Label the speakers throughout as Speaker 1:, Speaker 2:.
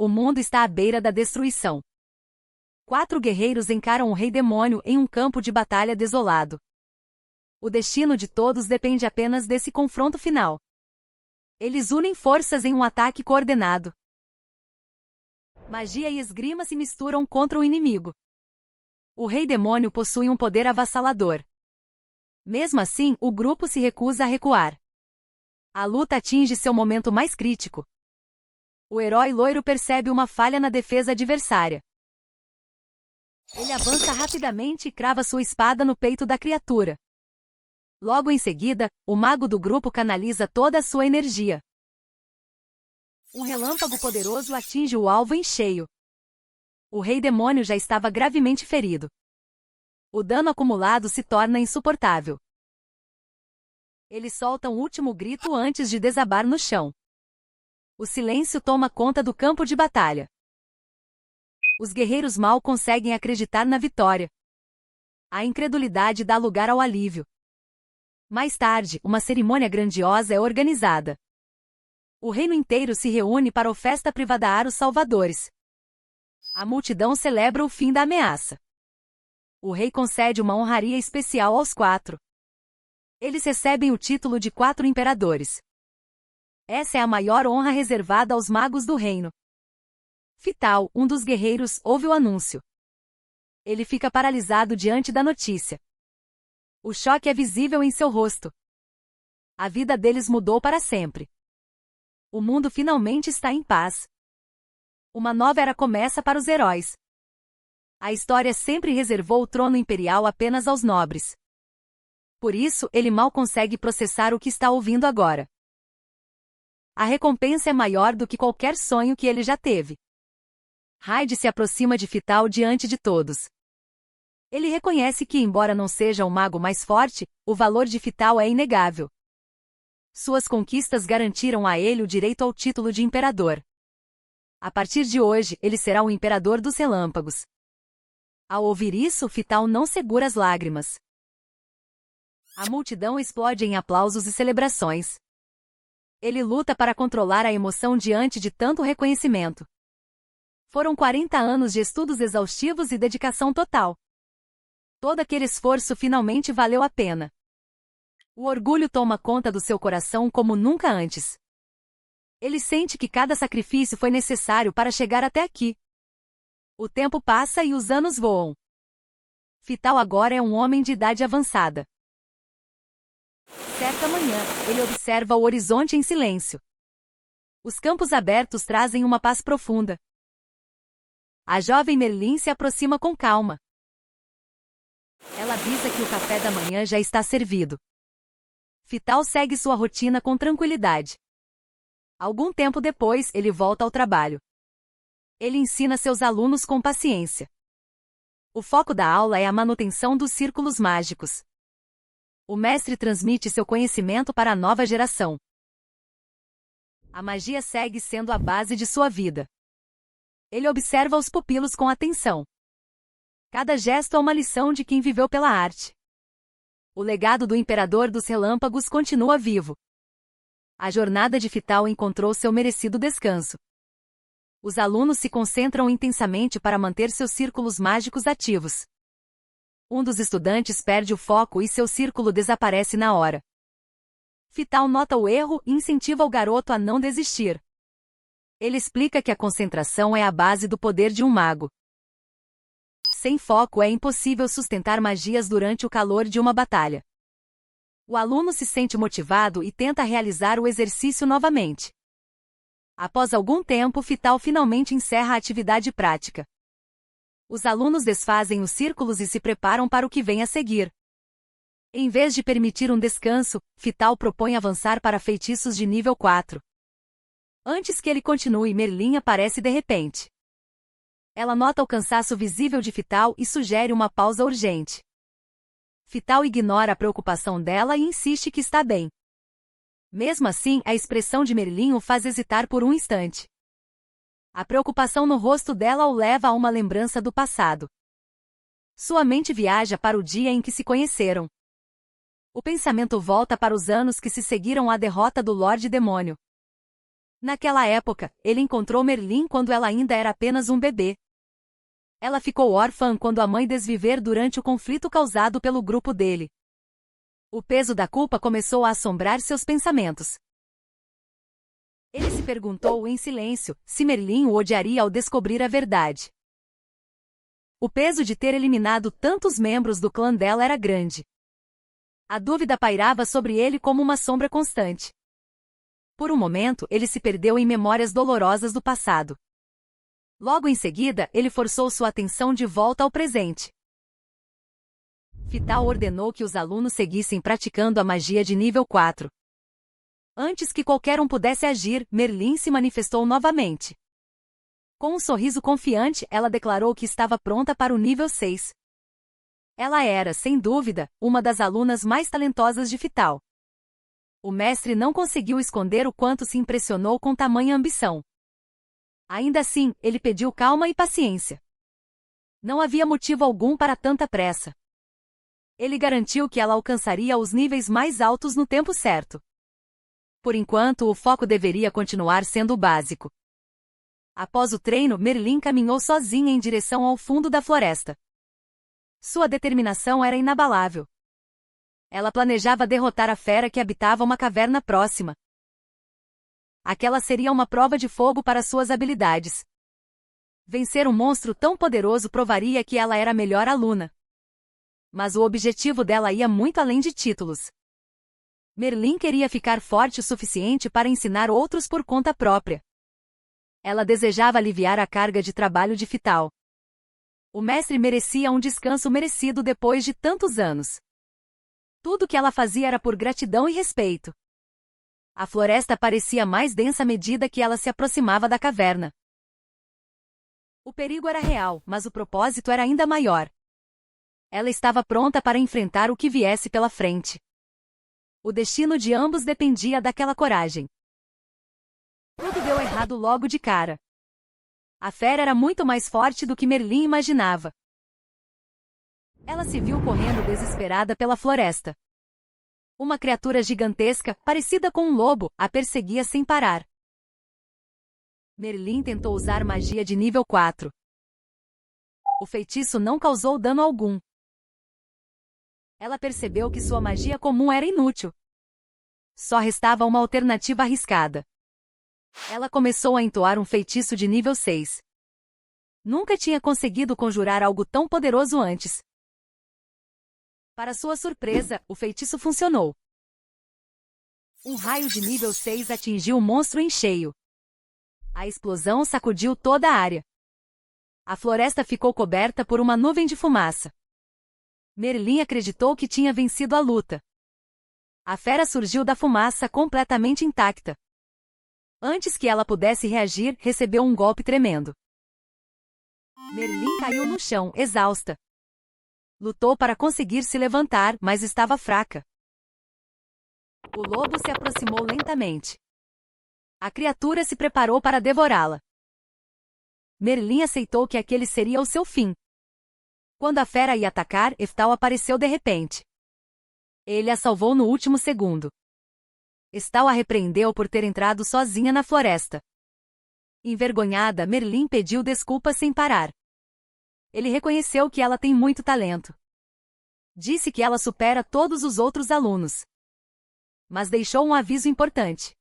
Speaker 1: o mundo está à beira da destruição. 4 guerreiros encaram o Rei Demônio em um campo de batalha desolado. O destino de todos depende apenas desse confronto final. Eles unem forças em um ataque coordenado. Magia e esgrima se misturam contra o inimigo. O Rei Demônio possui um poder avassalador. Mesmo assim, o grupo se recusa a recuar. A luta atinge seu momento mais crítico. O herói loiro percebe uma falha na defesa adversária. Ele avança rapidamente e crava sua espada no peito da criatura. Logo em seguida, o mago do grupo canaliza toda a sua energia. Um relâmpago poderoso atinge o alvo em cheio. O Rei Demônio já estava gravemente ferido. O dano acumulado se torna insuportável. Ele solta um último grito antes de desabar no chão. O silêncio toma conta do campo de batalha. Os guerreiros mal conseguem acreditar na vitória. A incredulidade dá lugar ao alívio. Mais tarde, uma cerimônia grandiosa é organizada. O reino inteiro se reúne para a festa privada os Salvadores. A multidão celebra o fim da ameaça. O rei concede uma honraria especial aos 4. Eles recebem o título de 4 imperadores. Essa é a maior honra reservada aos magos do reino. Fital, um dos guerreiros, ouve o anúncio. Ele fica paralisado diante da notícia. O choque é visível em seu rosto. A vida deles mudou para sempre. O mundo finalmente está em paz. Uma nova era começa para os heróis. A história sempre reservou o trono imperial apenas aos nobres. Por isso, ele mal consegue processar o que está ouvindo agora. A recompensa é maior do que qualquer sonho que ele já teve. Hyde se aproxima de Fital diante de todos. Ele reconhece que, embora não seja o mago mais forte, o valor de Fital é inegável. Suas conquistas garantiram a ele o direito ao título de imperador. A partir de hoje, ele será o imperador dos relâmpagos. Ao ouvir isso, Fital não segura as lágrimas. A multidão explode em aplausos e celebrações. Ele luta para controlar a emoção diante de tanto reconhecimento. Foram 40 anos de estudos exaustivos e dedicação total. Todo aquele esforço finalmente valeu a pena. O orgulho toma conta do seu coração como nunca antes. Ele sente que cada sacrifício foi necessário para chegar até aqui. O tempo passa e os anos voam. Fital agora é um homem de idade avançada. Certa manhã, ele observa o horizonte em silêncio. Os campos abertos trazem uma paz profunda. A jovem Merlin se aproxima com calma. Ela avisa que o café da manhã já está servido. Fital segue sua rotina com tranquilidade. Algum tempo depois, ele volta ao trabalho. Ele ensina seus alunos com paciência. O foco da aula é a manutenção dos círculos mágicos. O mestre transmite seu conhecimento para a nova geração. A magia segue sendo a base de sua vida. Ele observa os pupilos com atenção. Cada gesto é uma lição de quem viveu pela arte. O legado do Imperador dos Relâmpagos continua vivo. A jornada de Fital encontrou seu merecido descanso. Os alunos se concentram intensamente para manter seus círculos mágicos ativos. Um dos estudantes perde o foco e seu círculo desaparece na hora. Fital nota o erro e incentiva o garoto a não desistir. Ele explica que a concentração é a base do poder de um mago. Sem foco é impossível sustentar magias durante o calor de uma batalha. O aluno se sente motivado e tenta realizar o exercício novamente. Após algum tempo, Fital finalmente encerra a atividade prática. Os alunos desfazem os círculos e se preparam para o que vem a seguir. Em vez de permitir um descanso, Fital propõe avançar para feitiços de nível 4. Antes que ele continue, Merlin aparece de repente. Ela nota o cansaço visível de Fital e sugere uma pausa urgente. Fital ignora a preocupação dela e insiste que está bem. Mesmo assim, a expressão de Merlin o faz hesitar por um instante. A preocupação no rosto dela o leva a uma lembrança do passado. Sua mente viaja para o dia em que se conheceram. O pensamento volta para os anos que se seguiram à derrota do Lorde Demônio. Naquela época, ele encontrou Merlin quando ela ainda era apenas um bebê. Ela ficou órfã quando a mãe desviver durante o conflito causado pelo grupo dele. O peso da culpa começou a assombrar seus pensamentos. Ele se perguntou em silêncio se Merlin o odiaria ao descobrir a verdade. O peso de ter eliminado tantos membros do clã dela era grande. A dúvida pairava sobre ele como uma sombra constante. Por um momento, ele se perdeu em memórias dolorosas do passado. Logo em seguida, ele forçou sua atenção de volta ao presente. Vital ordenou que os alunos seguissem praticando a magia de nível 4. Antes que qualquer um pudesse agir, Merlin se manifestou novamente. Com um sorriso confiante, ela declarou que estava pronta para o nível 6. Ela era, sem dúvida, uma das alunas mais talentosas de Vital. O mestre não conseguiu esconder o quanto se impressionou com tamanha ambição. Ainda assim, ele pediu calma e paciência. Não havia motivo algum para tanta pressa. Ele garantiu que ela alcançaria os níveis mais altos no tempo certo. Por enquanto, o foco deveria continuar sendo o básico. Após o treino, Merlin caminhou sozinha em direção ao fundo da floresta. Sua determinação era inabalável. Ela planejava derrotar a fera que habitava uma caverna próxima. Aquela seria uma prova de fogo para suas habilidades. Vencer um monstro tão poderoso provaria que ela era a melhor aluna. Mas o objetivo dela ia muito além de títulos. Merlin queria ficar forte o suficiente para ensinar outros por conta própria. Ela desejava aliviar a carga de trabalho de Vital. O mestre merecia um descanso merecido depois de tantos anos. Tudo que ela fazia era por gratidão e respeito. A floresta parecia mais densa à medida que ela se aproximava da caverna. O perigo era real, mas o propósito era ainda maior. Ela estava pronta para enfrentar o que viesse pela frente. O destino de ambos dependia daquela coragem. Tudo deu errado logo de cara. A fera era muito mais forte do que Merlin imaginava. Ela se viu correndo desesperada pela floresta. Uma criatura gigantesca, parecida com um lobo, a perseguia sem parar. Merlin tentou usar magia de nível 4. O feitiço não causou dano algum. Ela percebeu que sua magia comum era inútil. Só restava uma alternativa arriscada. Ela começou a entoar um feitiço de nível 6. Nunca tinha conseguido conjurar algo tão poderoso antes. Para sua surpresa, o feitiço funcionou. Um raio de nível 6 atingiu o monstro em cheio. A explosão sacudiu toda a área. A floresta ficou coberta por uma nuvem de fumaça. Merlin acreditou que tinha vencido a luta. A fera surgiu da fumaça completamente intacta. Antes que ela pudesse reagir, recebeu um golpe tremendo. Merlin caiu no chão, exausta. Lutou para conseguir se levantar, mas estava fraca. O lobo se aproximou lentamente. A criatura se preparou para devorá-la. Merlin aceitou que aquele seria o seu fim. Quando a fera ia atacar, Eftal apareceu de repente. Ele a salvou no último segundo. Eftal a repreendeu por ter entrado sozinha na floresta. Envergonhada, Merlin pediu desculpas sem parar. Ele reconheceu que ela tem muito talento. Disse que ela supera todos os outros alunos. Mas deixou um aviso importante.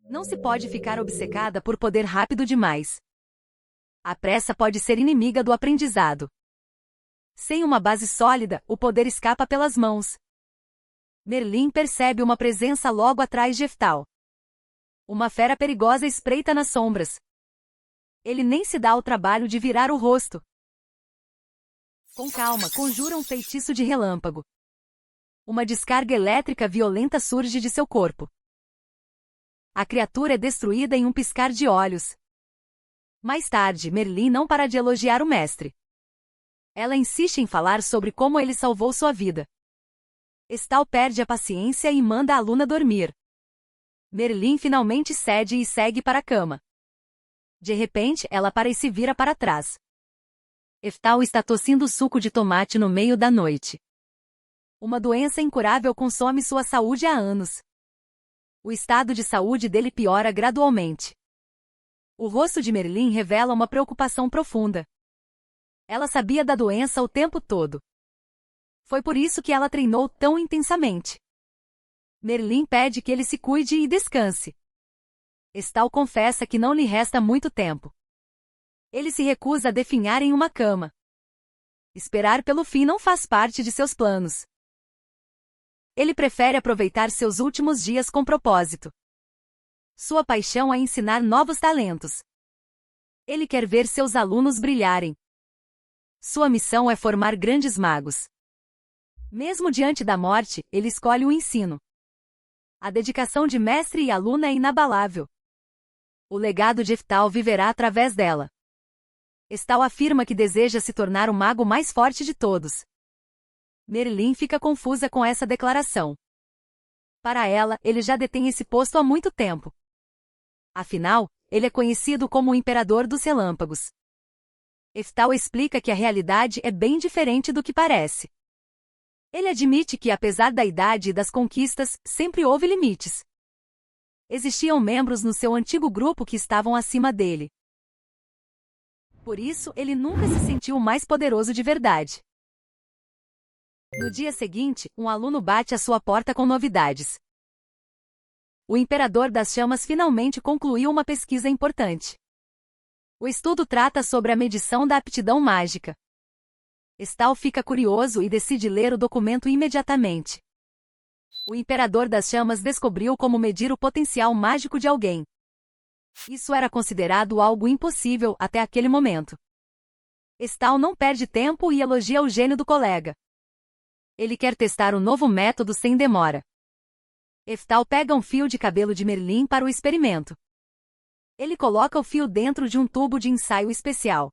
Speaker 1: Não se pode ficar obcecada por poder rápido demais. A pressa pode ser inimiga do aprendizado. Sem uma base sólida, o poder escapa pelas mãos. Merlin percebe uma presença logo atrás de Eftal. Uma fera perigosa espreita nas sombras. Ele nem se dá ao trabalho de virar o rosto. Com calma, conjura um feitiço de relâmpago. Uma descarga elétrica violenta surge de seu corpo. A criatura é destruída em um piscar de olhos. Mais tarde, Merlin não para de elogiar o mestre. Ela insiste em falar sobre como ele salvou sua vida. Eftal perde a paciência e manda a aluna dormir. Merlin finalmente cede e segue para a cama. De repente, ela para e se vira para trás. Eftal está tossindo suco de tomate no meio da noite. Uma doença incurável consome sua saúde há anos. O estado de saúde dele piora gradualmente. O rosto de Merlin revela uma preocupação profunda. Ela sabia da doença o tempo todo. Foi por isso que ela treinou tão intensamente. Merlin pede que ele se cuide e descanse. Estal confessa que não lhe resta muito tempo. Ele se recusa a definhar em uma cama. Esperar pelo fim não faz parte de seus planos. Ele prefere aproveitar seus últimos dias com propósito. Sua paixão é ensinar novos talentos. Ele quer ver seus alunos brilharem. Sua missão é formar grandes magos. Mesmo diante da morte, ele escolhe o ensino. A dedicação de mestre e aluna é inabalável. O legado de Eftal viverá através dela. Estal afirma que deseja se tornar o mago mais forte de todos. Merlin fica confusa com essa declaração. Para ela, ele já detém esse posto há muito tempo. Afinal, ele é conhecido como o Imperador dos Relâmpagos. Eftal explica que a realidade é bem diferente do que parece. Ele admite que, apesar da idade e das conquistas, sempre houve limites. Existiam membros no seu antigo grupo que estavam acima dele. Por isso, ele nunca se sentiu o mais poderoso de verdade. No dia seguinte, um aluno bate à sua porta com novidades. O Imperador das Chamas finalmente concluiu uma pesquisa importante. O estudo trata sobre a medição da aptidão mágica. Estal fica curioso e decide ler o documento imediatamente. O Imperador das Chamas descobriu como medir o potencial mágico de alguém. Isso era considerado algo impossível até aquele momento. Estal não perde tempo e elogia o gênio do colega. Ele quer testar o novo método sem demora. Eftal pega um fio de cabelo de Merlin para o experimento. Ele coloca o fio dentro de um tubo de ensaio especial.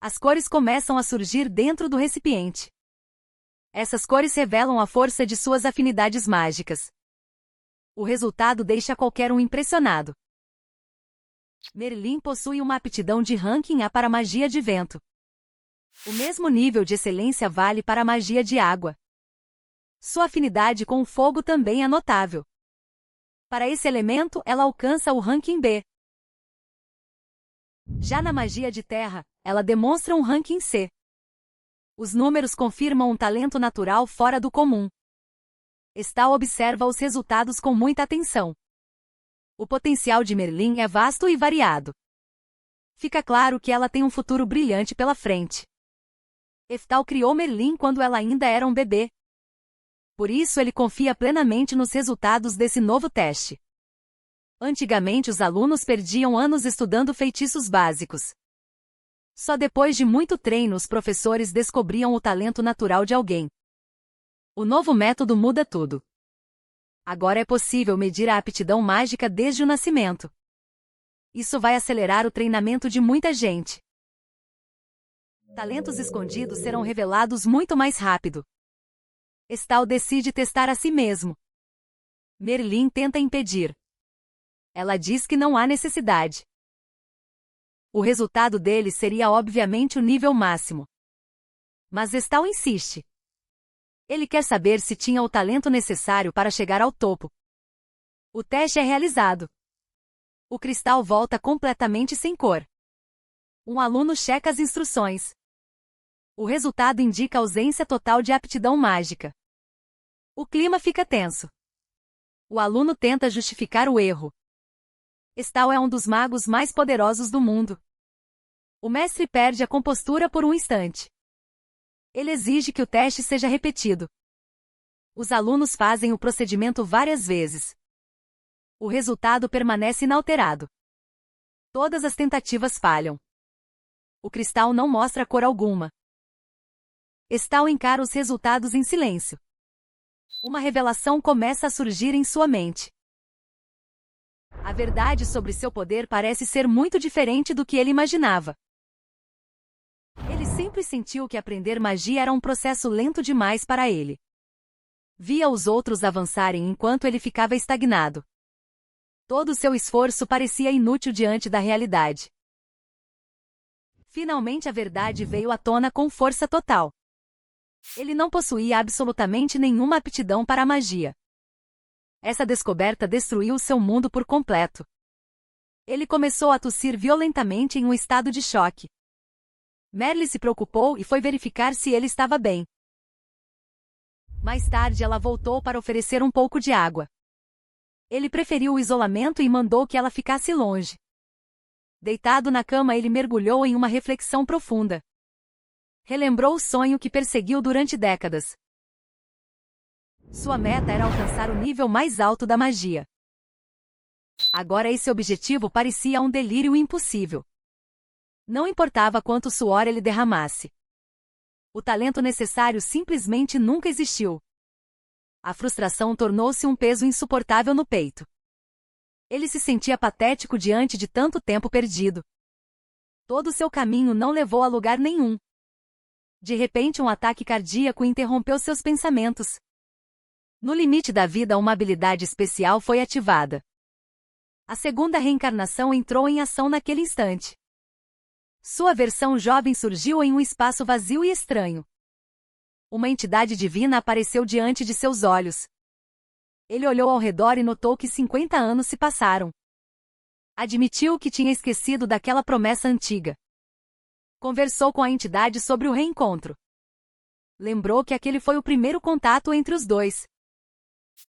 Speaker 1: As cores começam a surgir dentro do recipiente. Essas cores revelam a força de suas afinidades mágicas. O resultado deixa qualquer um impressionado. Merlin possui uma aptidão de ranking A para magia de vento. O mesmo nível de excelência vale para a magia de água. Sua afinidade com o fogo também é notável. Para esse elemento, ela alcança o ranking B. Já na magia de terra, ela demonstra um ranking C. Os números confirmam um talento natural fora do comum. Estal observa os resultados com muita atenção. O potencial de Merlin é vasto e variado. Fica claro que ela tem um futuro brilhante pela frente. Eftal criou Merlin quando ela ainda era um bebê. Por isso ele confia plenamente nos resultados desse novo teste. Antigamente os alunos perdiam anos estudando feitiços básicos. Só depois de muito treino os professores descobriam o talento natural de alguém. O novo método muda tudo. Agora é possível medir a aptidão mágica desde o nascimento. Isso vai acelerar o treinamento de muita gente. Talentos escondidos serão revelados muito mais rápido. Estal decide testar a si mesmo. Merlin tenta impedir. Ela diz que não há necessidade. O resultado dele seria obviamente o nível máximo. Mas Estal insiste. Ele quer saber se tinha o talento necessário para chegar ao topo. O teste é realizado. O cristal volta completamente sem cor. Um aluno checa as instruções. O resultado indica ausência total de aptidão mágica. O clima fica tenso. O aluno tenta justificar o erro. Estal é um dos magos mais poderosos do mundo. O mestre perde a compostura por um instante. Ele exige que o teste seja repetido. Os alunos fazem o procedimento várias vezes. O resultado permanece inalterado. Todas as tentativas falham. O cristal não mostra cor alguma. Estal encara os resultados em silêncio. Uma revelação começa a surgir em sua mente. A verdade sobre seu poder parece ser muito diferente do que ele imaginava. Ele sempre sentiu que aprender magia era um processo lento demais para ele. Via os outros avançarem enquanto ele ficava estagnado. Todo o seu esforço parecia inútil diante da realidade. Finalmente a verdade veio à tona com força total. Ele não possuía absolutamente nenhuma aptidão para a magia. Essa descoberta destruiu seu mundo por completo. Ele começou a tossir violentamente em um estado de choque. Merle se preocupou e foi verificar se ele estava bem. Mais tarde ela voltou para oferecer um pouco de água. Ele preferiu o isolamento e mandou que ela ficasse longe. Deitado na cama, ele mergulhou em uma reflexão profunda. Relembrou o sonho que perseguiu durante décadas. Sua meta era alcançar o nível mais alto da magia. Agora esse objetivo parecia um delírio impossível. Não importava quanto suor ele derramasse. O talento necessário simplesmente nunca existiu. A frustração tornou-se um peso insuportável no peito. Ele se sentia patético diante de tanto tempo perdido. Todo o seu caminho não levou a lugar nenhum. De repente, um ataque cardíaco interrompeu seus pensamentos. No limite da vida, uma habilidade especial foi ativada. A segunda reencarnação entrou em ação naquele instante. Sua versão jovem surgiu em um espaço vazio e estranho. Uma entidade divina apareceu diante de seus olhos. Ele olhou ao redor e notou que 50 anos se passaram. Admitiu que tinha esquecido daquela promessa antiga. Conversou com a entidade sobre o reencontro. Lembrou que aquele foi o primeiro contato entre os dois.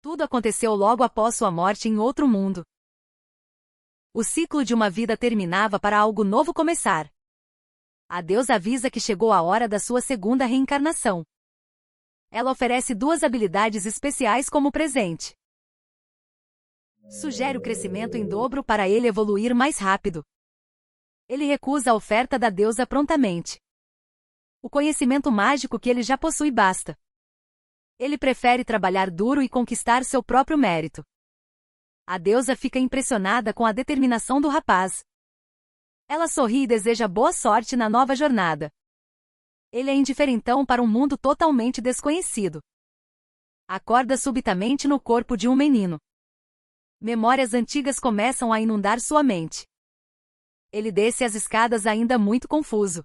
Speaker 1: Tudo aconteceu logo após sua morte em outro mundo. O ciclo de uma vida terminava para algo novo começar. A deusa avisa que chegou a hora da sua segunda reencarnação. Ela oferece 2 habilidades especiais como presente. Sugere o crescimento em dobro para ele evoluir mais rápido. Ele recusa a oferta da deusa prontamente. O conhecimento mágico que ele já possui basta. Ele prefere trabalhar duro e conquistar seu próprio mérito. A deusa fica impressionada com a determinação do rapaz. Ela sorri e deseja boa sorte na nova jornada. Ele é indiferentão para um mundo totalmente desconhecido. Acorda subitamente no corpo de um menino. Memórias antigas começam a inundar sua mente. Ele desce as escadas ainda muito confuso.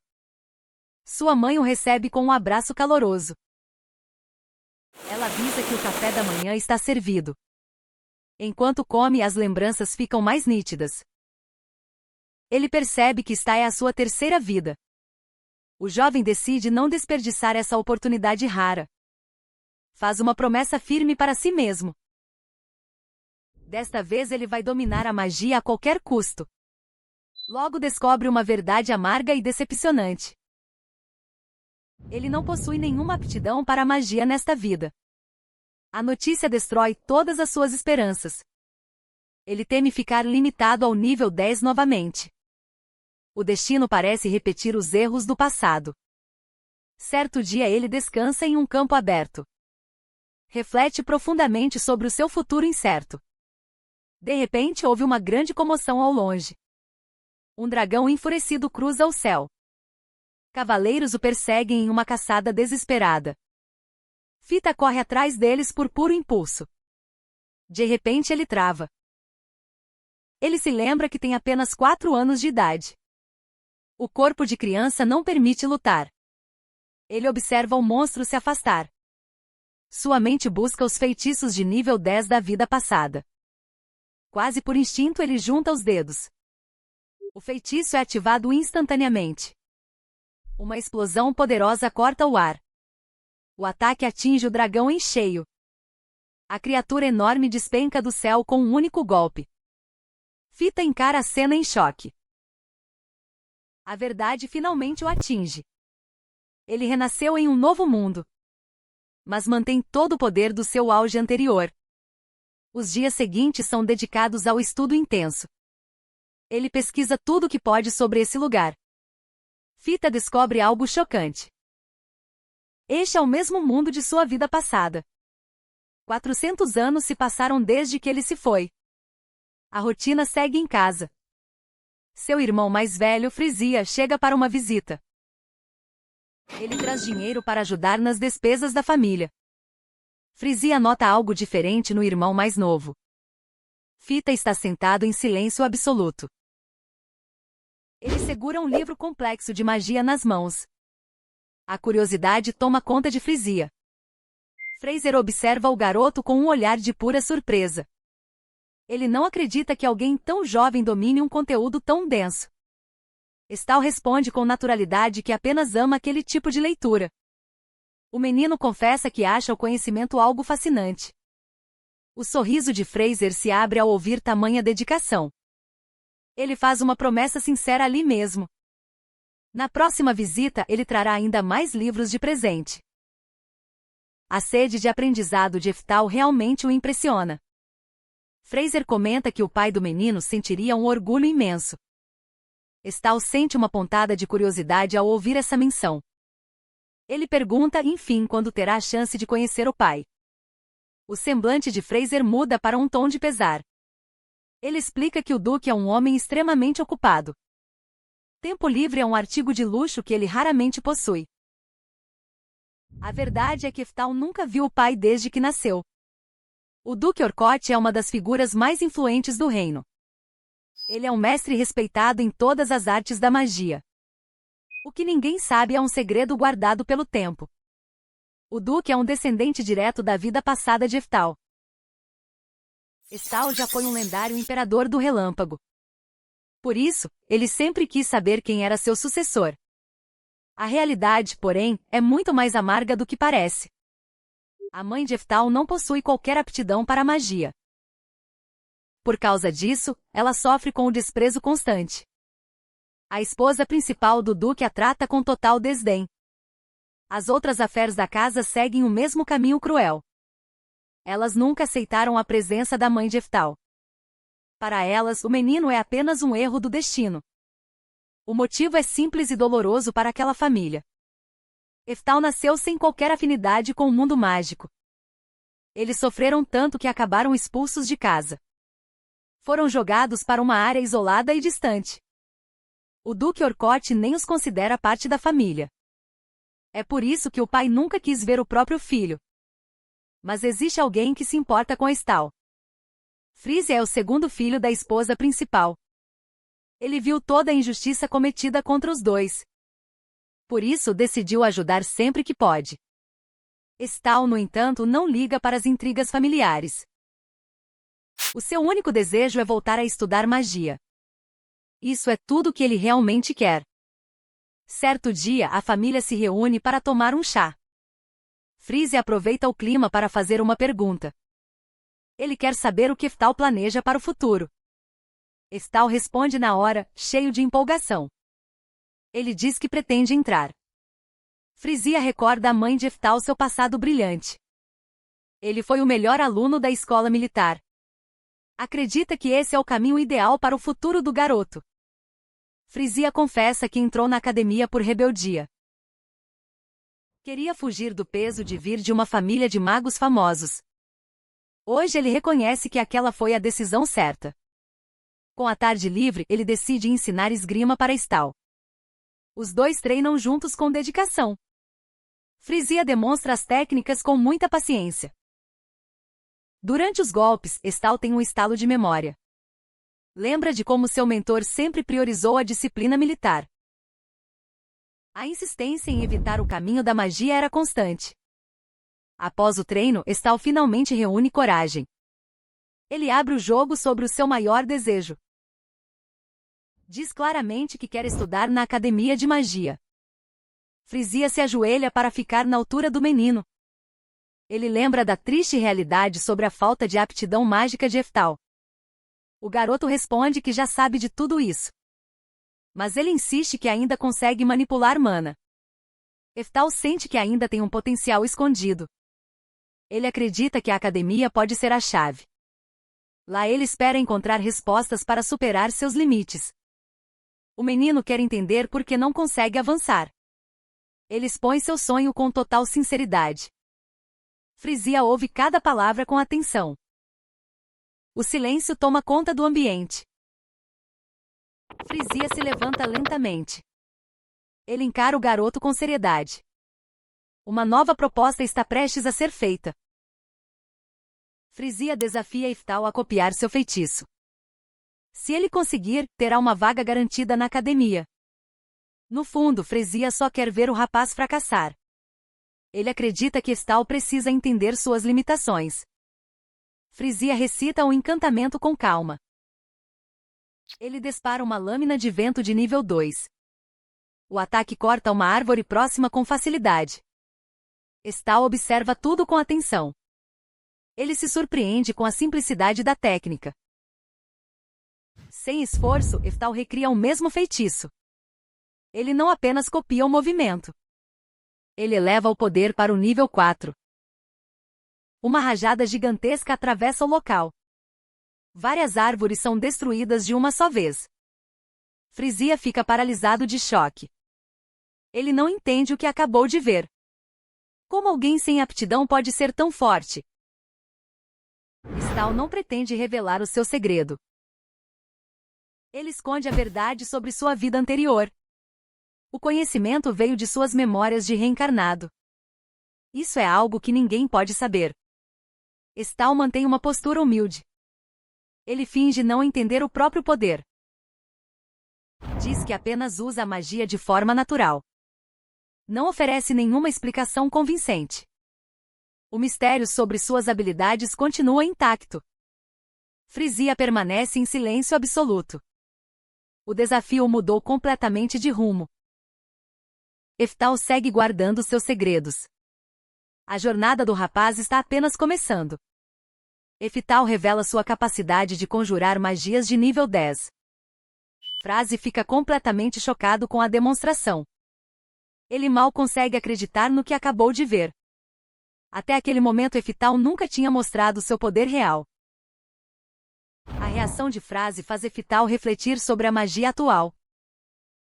Speaker 1: Sua mãe o recebe com um abraço caloroso. Ela avisa que o café da manhã está servido. Enquanto come, as lembranças ficam mais nítidas. Ele percebe que esta é a sua terceira vida. O jovem decide não desperdiçar essa oportunidade rara. Faz uma promessa firme para si mesmo. Desta vez ele vai dominar a magia a qualquer custo. Logo descobre uma verdade amarga e decepcionante. Ele não possui nenhuma aptidão para a magia nesta vida. A notícia destrói todas as suas esperanças. Ele teme ficar limitado ao nível 10 novamente. O destino parece repetir os erros do passado. Certo dia ele descansa em um campo aberto. Reflete profundamente sobre o seu futuro incerto. De repente houve uma grande comoção ao longe. Um dragão enfurecido cruza o céu. Cavaleiros o perseguem em uma caçada desesperada. Fita corre atrás deles por puro impulso. De repente ele trava. Ele se lembra que tem apenas 4 anos de idade. O corpo de criança não permite lutar. Ele observa o monstro se afastar. Sua mente busca os feitiços de nível 10 da vida passada. Quase por instinto ele junta os dedos. O feitiço é ativado instantaneamente. Uma explosão poderosa corta o ar. O ataque atinge o dragão em cheio. A criatura enorme despenca do céu com um único golpe. Fita encara a cena em choque. A verdade finalmente o atinge. Ele renasceu em um novo mundo. Mas mantém todo o poder do seu auge anterior. Os dias seguintes são dedicados ao estudo intenso. Ele pesquisa tudo o que pode sobre esse lugar. Fita descobre algo chocante. Este é o mesmo mundo de sua vida passada. 400 anos se passaram desde que ele se foi. A rotina segue em casa. Seu irmão mais velho, Frisia, chega para uma visita. Ele traz dinheiro para ajudar nas despesas da família. Frisia nota algo diferente no irmão mais novo. Fita está sentado em silêncio absoluto. Ele segura um livro complexo de magia nas mãos. A curiosidade toma conta de Frisia. Fraser observa o garoto com um olhar de pura surpresa. Ele não acredita que alguém tão jovem domine um conteúdo tão denso. Stahl responde com naturalidade que apenas ama aquele tipo de leitura. O menino confessa que acha o conhecimento algo fascinante. O sorriso de Fraser se abre ao ouvir tamanha dedicação. Ele faz uma promessa sincera ali mesmo. Na próxima visita, ele trará ainda mais livros de presente. A sede de aprendizado de Stahl realmente o impressiona. Fraser comenta que o pai do menino sentiria um orgulho imenso. Stahl sente uma pontada de curiosidade ao ouvir essa menção. Ele pergunta, enfim, quando terá a chance de conhecer o pai. O semblante de Fraser muda para um tom de pesar. Ele explica que o Duque é um homem extremamente ocupado. Tempo livre é um artigo de luxo que ele raramente possui. A verdade é que Stahl nunca viu o pai desde que nasceu. O Duque Orcott é uma das figuras mais influentes do reino. Ele é um mestre respeitado em todas as artes da magia. O que ninguém sabe é um segredo guardado pelo tempo. O Duque é um descendente direto da vida passada de Stahl. Stahl já foi um lendário imperador do relâmpago. Por isso, ele sempre quis saber quem era seu sucessor. A realidade, porém, é muito mais amarga do que parece. A mãe de Stahl não possui qualquer aptidão para a magia. Por causa disso, ela sofre com o desprezo constante. A esposa principal do Duque a trata com total desdém. As outras affairs da casa seguem o mesmo caminho cruel. Elas nunca aceitaram a presença da mãe de Stahl. Para elas, o menino é apenas um erro do destino. O motivo é simples e doloroso para aquela família. Stahl nasceu sem qualquer afinidade com o mundo mágico. Eles sofreram tanto que acabaram expulsos de casa. Foram jogados para uma área isolada e distante. O Duque Orcott nem os considera parte da família. É por isso que o pai nunca quis ver o próprio filho. Mas existe alguém que se importa com Stahl. Freeze é o segundo filho da esposa principal. Ele viu toda a injustiça cometida contra os dois. Por isso decidiu ajudar sempre que pode. Stahl, no entanto, não liga para as intrigas familiares. O seu único desejo é voltar a estudar magia. Isso é tudo que ele realmente quer. Certo dia, a família se reúne para tomar um chá. Freeze aproveita o clima para fazer uma pergunta. Ele quer saber o que Stahl planeja para o futuro. Stahl responde na hora, cheio de empolgação. Ele diz que pretende entrar. Frisia recorda à mãe de Stahl seu passado brilhante. Ele foi o melhor aluno da escola militar. Acredita que esse é o caminho ideal para o futuro do garoto. Frisia confessa que entrou na academia por rebeldia. Queria fugir do peso de vir de uma família de magos famosos. Hoje ele reconhece que aquela foi a decisão certa. Com a tarde livre, ele decide ensinar esgrima para Stahl. Os dois treinam juntos com dedicação. Frisia demonstra as técnicas com muita paciência. Durante os golpes, Stahl tem um estalo de memória. Lembra de como seu mentor sempre priorizou a disciplina militar. A insistência em evitar o caminho da magia era constante. Após o treino, Stahl finalmente reúne coragem. Ele abre o jogo sobre o seu maior desejo. Diz claramente que quer estudar na academia de magia. Frisia se ajoelha para ficar na altura do menino. Ele lembra da triste realidade sobre a falta de aptidão mágica de Stahl. O garoto responde que já sabe de tudo isso. Mas ele insiste que ainda consegue manipular mana. Stahl sente que ainda tem um potencial escondido. Ele acredita que a academia pode ser a chave. Lá ele espera encontrar respostas para superar seus limites. O menino quer entender por que não consegue avançar. Ele expõe seu sonho com total sinceridade. Frisia ouve cada palavra com atenção. O silêncio toma conta do ambiente. Frisia se levanta lentamente. Ele encara o garoto com seriedade. Uma nova proposta está prestes a ser feita. Frisia desafia Stahl a copiar seu feitiço. Se ele conseguir, terá uma vaga garantida na academia. No fundo, Frisia só quer ver o rapaz fracassar. Ele acredita que Estal precisa entender suas limitações. Frisia recita um encantamento com calma. Ele dispara uma lâmina de vento de nível 2. O ataque corta uma árvore próxima com facilidade. Estal observa tudo com atenção. Ele se surpreende com a simplicidade da técnica. Sem esforço, Estal recria o mesmo feitiço. Ele não apenas copia o movimento. Ele eleva o poder para o nível 4. Uma rajada gigantesca atravessa o local. Várias árvores são destruídas de uma só vez. Frisia fica paralisado de choque. Ele não entende o que acabou de ver. Como alguém sem aptidão pode ser tão forte? Estal não pretende revelar o seu segredo. Ele esconde a verdade sobre sua vida anterior. O conhecimento veio de suas memórias de reencarnado. Isso é algo que ninguém pode saber. Estal mantém uma postura humilde. Ele finge não entender o próprio poder. Diz que apenas usa a magia de forma natural. Não oferece nenhuma explicação convincente. O mistério sobre suas habilidades continua intacto. Frisia permanece em silêncio absoluto. O desafio mudou completamente de rumo. Estal segue guardando seus segredos. A jornada do rapaz está apenas começando. Estal revela sua capacidade de conjurar magias de nível 10. Frase fica completamente chocado com a demonstração. Ele mal consegue acreditar no que acabou de ver. Até aquele momento Estal nunca tinha mostrado seu poder real. A reação de Frase faz Estal refletir sobre a magia atual.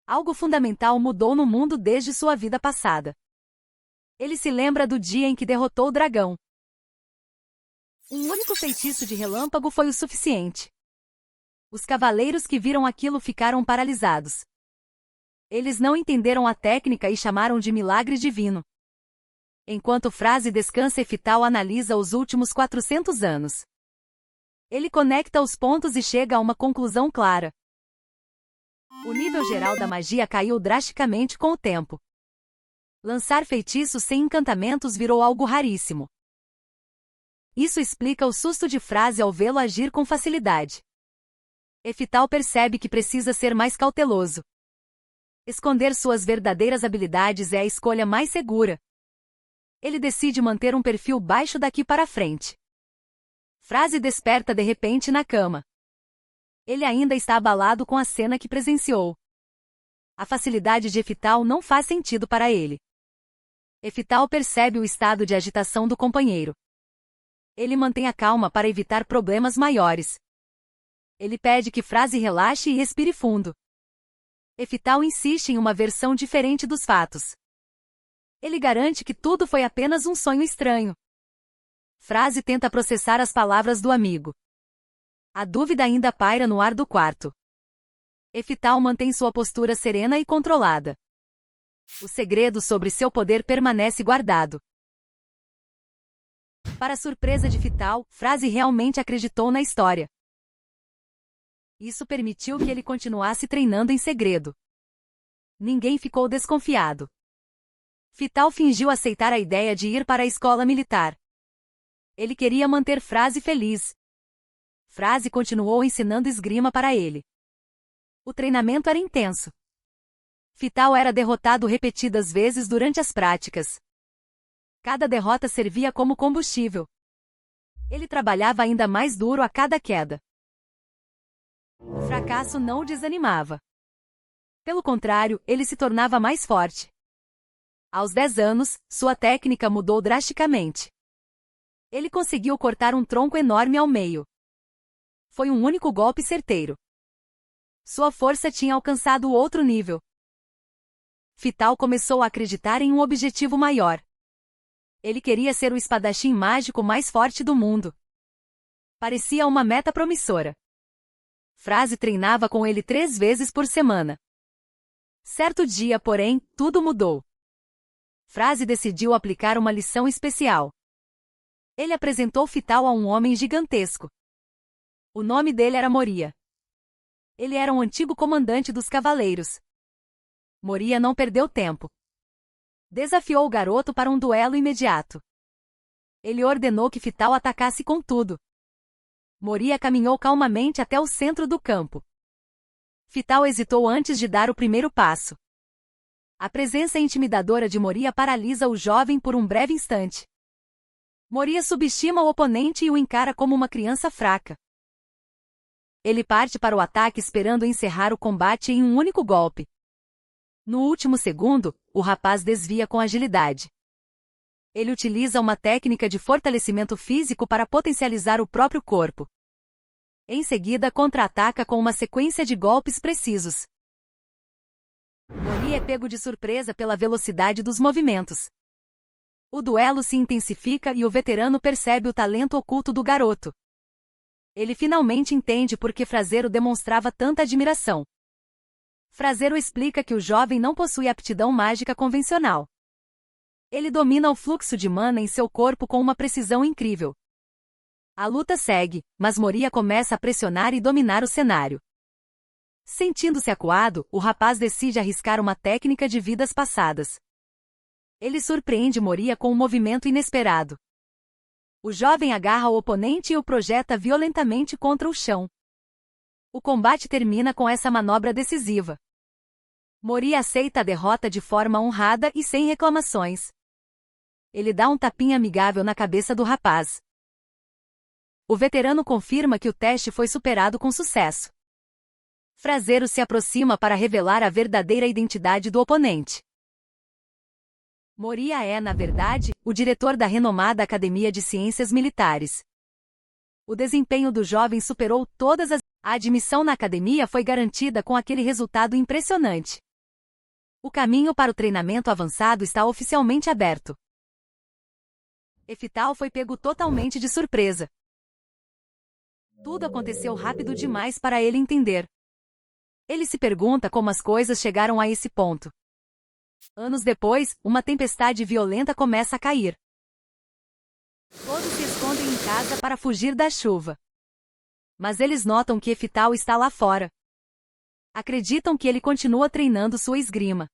Speaker 1: Algo fundamental mudou no mundo desde sua vida passada. Ele se lembra do dia em que derrotou o dragão. Um único feitiço de relâmpago foi o suficiente. Os cavaleiros que viram aquilo ficaram paralisados. Eles não entenderam a técnica e chamaram de milagre divino. Enquanto Frase descansa, Estal analisa os últimos 400 anos. Ele conecta os pontos e chega a uma conclusão clara. O nível geral da magia caiu drasticamente com o tempo. Lançar feitiços sem encantamentos virou algo raríssimo. Isso explica o susto de Frase ao vê-lo agir com facilidade. Estal percebe que precisa ser mais cauteloso. Esconder suas verdadeiras habilidades é a escolha mais segura. Ele decide manter um perfil baixo daqui para frente. Frase desperta de repente na cama. Ele ainda está abalado com a cena que presenciou. A facilidade de Estal não faz sentido para ele. Estal percebe o estado de agitação do companheiro. Ele mantém a calma para evitar problemas maiores. Ele pede que Frase relaxe e respire fundo. Estal insiste em uma versão diferente dos fatos. Ele garante que tudo foi apenas um sonho estranho. Frase tenta processar as palavras do amigo. A dúvida ainda paira no ar do quarto. Estal mantém sua postura serena e controlada. O segredo sobre seu poder permanece guardado. Para surpresa de Estal, Frase realmente acreditou na história. Isso permitiu que ele continuasse treinando em segredo. Ninguém ficou desconfiado. Estal fingiu aceitar a ideia de ir para a escola militar. Ele queria manter Frase feliz. Frase continuou ensinando esgrima para ele. O treinamento era intenso. Estal era derrotado repetidas vezes durante as práticas. Cada derrota servia como combustível. Ele trabalhava ainda mais duro a cada queda. O fracasso não o desanimava. Pelo contrário, ele se tornava mais forte. Aos 10 anos, sua técnica mudou drasticamente. Ele conseguiu cortar um tronco enorme ao meio. Foi um único golpe certeiro. Sua força tinha alcançado outro nível. Estal começou a acreditar em um objetivo maior. Ele queria ser o espadachim mágico mais forte do mundo. Parecia uma meta promissora. Frase treinava com ele 3 vezes por semana. Certo dia, porém, tudo mudou. Frase decidiu aplicar uma lição especial. Ele apresentou Estal a um homem gigantesco. O nome dele era Moria. Ele era um antigo comandante dos cavaleiros. Moria não perdeu tempo. Desafiou o garoto para um duelo imediato. Ele ordenou que Eftal atacasse com tudo. Moria caminhou calmamente até o centro do campo. Eftal hesitou antes de dar o primeiro passo. A presença intimidadora de Moria paralisa o jovem por um breve instante. Moria subestima o oponente e o encara como uma criança fraca. Ele parte para o ataque esperando encerrar o combate em um único golpe. No último segundo, o rapaz desvia com agilidade. Ele utiliza uma técnica de fortalecimento físico para potencializar o próprio corpo. Em seguida, contra-ataca com uma sequência de golpes precisos. Moria é pego de surpresa pela velocidade dos movimentos. O duelo se intensifica e o veterano percebe o talento oculto do garoto. Ele finalmente entende por que Frazeiro demonstrava tanta admiração. Frazeiro explica que o jovem não possui aptidão mágica convencional. Ele domina o fluxo de mana em seu corpo com uma precisão incrível. A luta segue, mas Moria começa a pressionar e dominar o cenário. Sentindo-se acuado, o rapaz decide arriscar uma técnica de vidas passadas. Ele surpreende Moria com um movimento inesperado. O jovem agarra o oponente e o projeta violentamente contra o chão. O combate termina com essa manobra decisiva. Moria aceita a derrota de forma honrada e sem reclamações. Ele dá um tapinha amigável na cabeça do rapaz. O veterano confirma que o teste foi superado com sucesso. Frazeiro se aproxima para revelar a verdadeira identidade do oponente. Moria é, na verdade, o diretor da renomada Academia de Ciências Militares. O desempenho do jovem superou todas as... A admissão na academia foi garantida com aquele resultado impressionante. O caminho para o treinamento avançado está oficialmente aberto. Eftal foi pego totalmente de surpresa. Tudo aconteceu rápido demais para ele entender. Ele se pergunta como as coisas chegaram a esse ponto. Anos depois, uma tempestade violenta começa a cair. Todos se escondem em casa para fugir da chuva. Mas eles notam que Eftal está lá fora. Acreditam que ele continua treinando sua esgrima.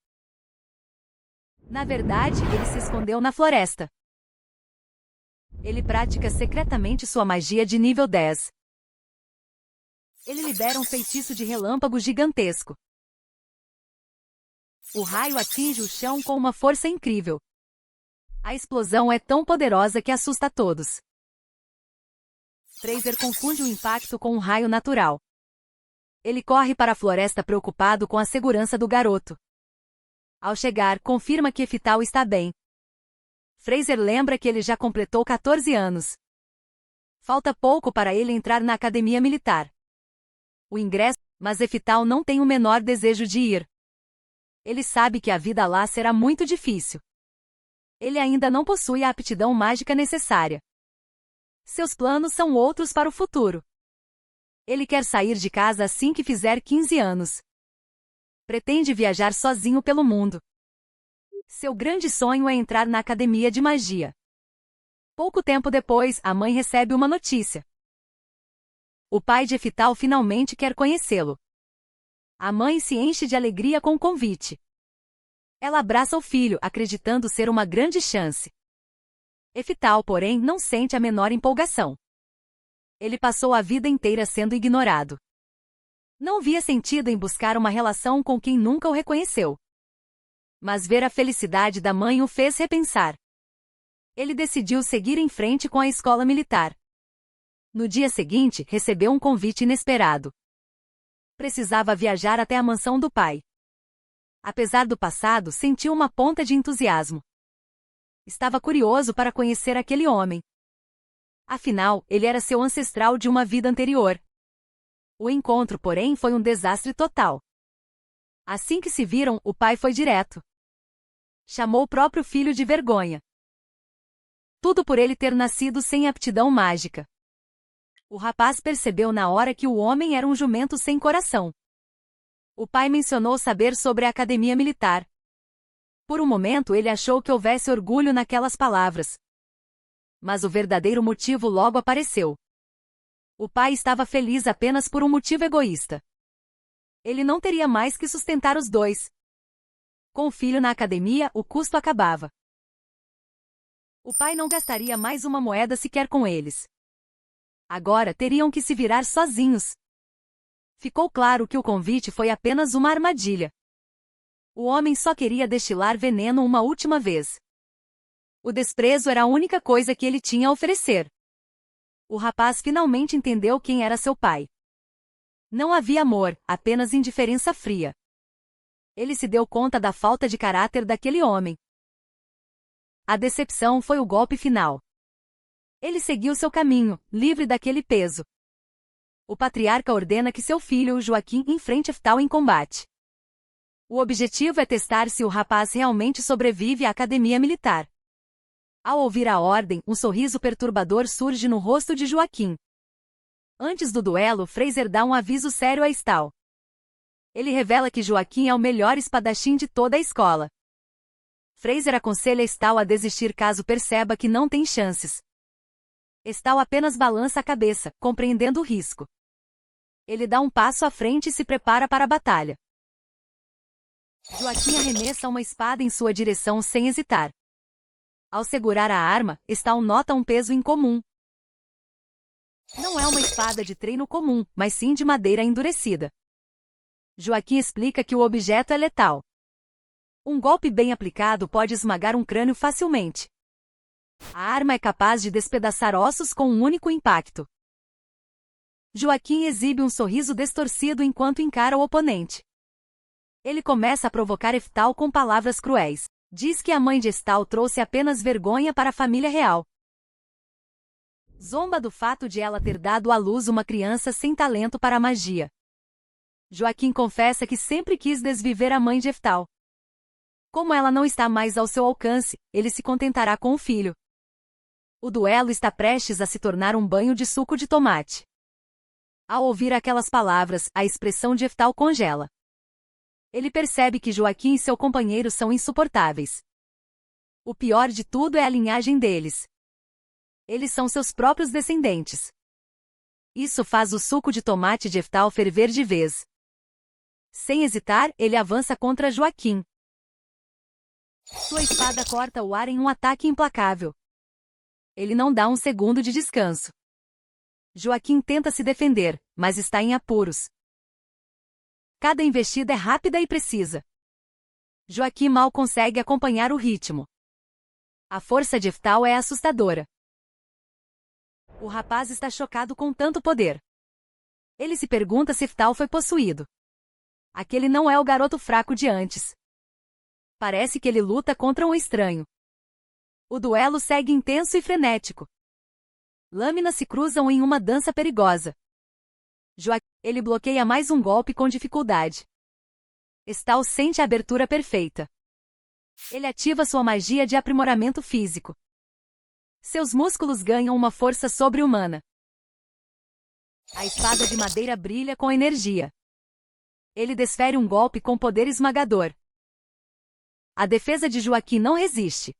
Speaker 1: Na verdade, ele se escondeu na floresta. Ele pratica secretamente sua magia de nível 10. Ele libera um feitiço de relâmpago gigantesco. O raio atinge o chão com uma força incrível. A explosão é tão poderosa que assusta todos. Frazer confunde o impacto com um raio natural. Ele corre para a floresta preocupado com a segurança do garoto. Ao chegar, confirma que Eftal está bem. Frazer lembra que ele já completou 14 anos. Falta pouco para ele entrar na academia militar. O ingresso, mas Eftal não tem o menor desejo de ir. Ele sabe que a vida lá será muito difícil. Ele ainda não possui a aptidão mágica necessária. Seus planos são outros para o futuro. Ele quer sair de casa assim que fizer 15 anos. Pretende viajar sozinho pelo mundo. Seu grande sonho é entrar na academia de magia. Pouco tempo depois, a mãe recebe uma notícia. O pai de Eftal finalmente quer conhecê-lo. A mãe se enche de alegria com o convite. Ela abraça o filho, acreditando ser uma grande chance. Eftal, porém, não sente a menor empolgação. Ele passou a vida inteira sendo ignorado. Não via sentido em buscar uma relação com quem nunca o reconheceu. Mas ver a felicidade da mãe o fez repensar. Ele decidiu seguir em frente com a escola militar. No dia seguinte, recebeu um convite inesperado. Precisava viajar até a mansão do pai. Apesar do passado, sentiu uma ponta de entusiasmo. Estava curioso para conhecer aquele homem. Afinal, ele era seu ancestral de uma vida anterior. O encontro, porém, foi um desastre total. Assim que se viram, o pai foi direto. Chamou o próprio filho de vergonha. Tudo por ele ter nascido sem aptidão mágica. O rapaz percebeu na hora que o homem era um jumento sem coração. O pai mencionou saber sobre a academia militar. Por um momento ele achou que houvesse orgulho naquelas palavras. Mas o verdadeiro motivo logo apareceu. O pai estava feliz apenas por um motivo egoísta. Ele não teria mais que sustentar os dois. Com o filho na academia, o custo acabava. O pai não gastaria mais uma moeda sequer com eles. Agora teriam que se virar sozinhos. Ficou claro que o convite foi apenas uma armadilha. O homem só queria destilar veneno uma última vez. O desprezo era a única coisa que ele tinha a oferecer. O rapaz finalmente entendeu quem era seu pai. Não havia amor, apenas indiferença fria. Ele se deu conta da falta de caráter daquele homem. A decepção foi o golpe final. Ele seguiu seu caminho, livre daquele peso. O patriarca ordena que seu filho, Joaquim, enfrente Eftal em combate. O objetivo é testar se o rapaz realmente sobrevive à academia militar. Ao ouvir a ordem, um sorriso perturbador surge no rosto de Joaquim. Antes do duelo, Fraser dá um aviso sério a Eftal. Ele revela que Joaquim é o melhor espadachim de toda a escola. Fraser aconselha Eftal a desistir caso perceba que não tem chances. Eftal apenas balança a cabeça, compreendendo o risco. Ele dá um passo à frente e se prepara para a batalha. Joaquim arremessa uma espada em sua direção sem hesitar. Ao segurar a arma, Eftal nota um peso incomum. Não é uma espada de treino comum, mas sim de madeira endurecida. Joaquim explica que o objeto é letal. Um golpe bem aplicado pode esmagar um crânio facilmente. A arma é capaz de despedaçar ossos com um único impacto. Joaquim exibe um sorriso distorcido enquanto encara o oponente. Ele começa a provocar Eftal com palavras cruéis. Diz que a mãe de Eftal trouxe apenas vergonha para a família real. Zomba do fato de ela ter dado à luz uma criança sem talento para a magia. Joaquim confessa que sempre quis desviver a mãe de Eftal. Como ela não está mais ao seu alcance, ele se contentará com o filho. O duelo está prestes a se tornar um banho de suco de tomate. Ao ouvir aquelas palavras, a expressão de Eftal congela. Ele percebe que Joaquim e seu companheiro são insuportáveis. O pior de tudo é a linhagem deles. Eles são seus próprios descendentes. Isso faz o suco de tomate de Eftal ferver de vez. Sem hesitar, ele avança contra Joaquim. Sua espada corta o ar em um ataque implacável. Ele não dá um segundo de descanso. Joaquim tenta se defender, mas está em apuros. Cada investida é rápida e precisa. Joaquim mal consegue acompanhar o ritmo. A força de Eftal é assustadora. O rapaz está chocado com tanto poder. Ele se pergunta se Eftal foi possuído. Aquele não é o garoto fraco de antes. Parece que ele luta contra um estranho. O duelo segue intenso e frenético. Lâminas se cruzam em uma dança perigosa. Ele bloqueia mais um golpe com dificuldade. Eftal sente a abertura perfeita. Ele ativa sua magia de aprimoramento físico. Seus músculos ganham uma força sobre-humana. A espada de madeira brilha com energia. Ele desfere um golpe com poder esmagador. A defesa de Joaquim não resiste.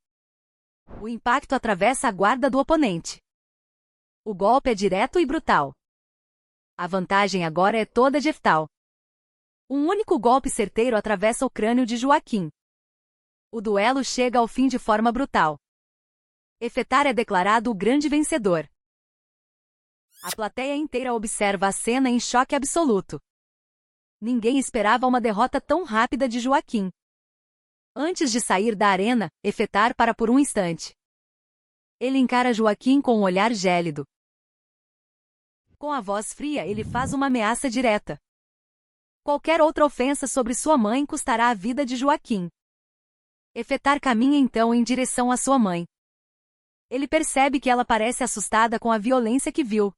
Speaker 1: O impacto atravessa a guarda do oponente. O golpe é direto e brutal. A vantagem agora é toda de Eftal. Um único golpe certeiro atravessa o crânio de Joaquim. O duelo chega ao fim de forma brutal. Eftar é declarado o grande vencedor. A plateia inteira observa a cena em choque absoluto. Ninguém esperava uma derrota tão rápida de Joaquim. Antes de sair da arena, Eftar para por um instante. Ele encara Joaquim com um olhar gélido. Com a voz fria, ele faz uma ameaça direta. Qualquer outra ofensa sobre sua mãe custará a vida de Joaquim. Eftar caminha então em direção à sua mãe. Ele percebe que ela parece assustada com a violência que viu.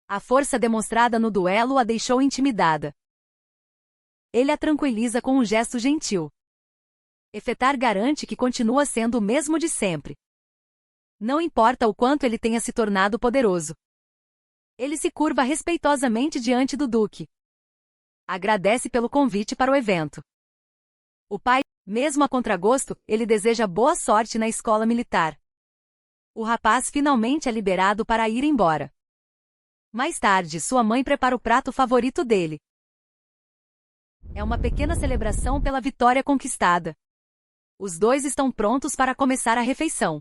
Speaker 1: A força demonstrada no duelo a deixou intimidada. Ele a tranquiliza com um gesto gentil. Eftar garante que continua sendo o mesmo de sempre. Não importa o quanto ele tenha se tornado poderoso. Ele se curva respeitosamente diante do duque. Agradece pelo convite para o evento. O pai, mesmo a contragosto, ele deseja boa sorte na escola militar. O rapaz finalmente é liberado para ir embora. Mais tarde, sua mãe prepara o prato favorito dele. É uma pequena celebração pela vitória conquistada. Os dois estão prontos para começar a refeição.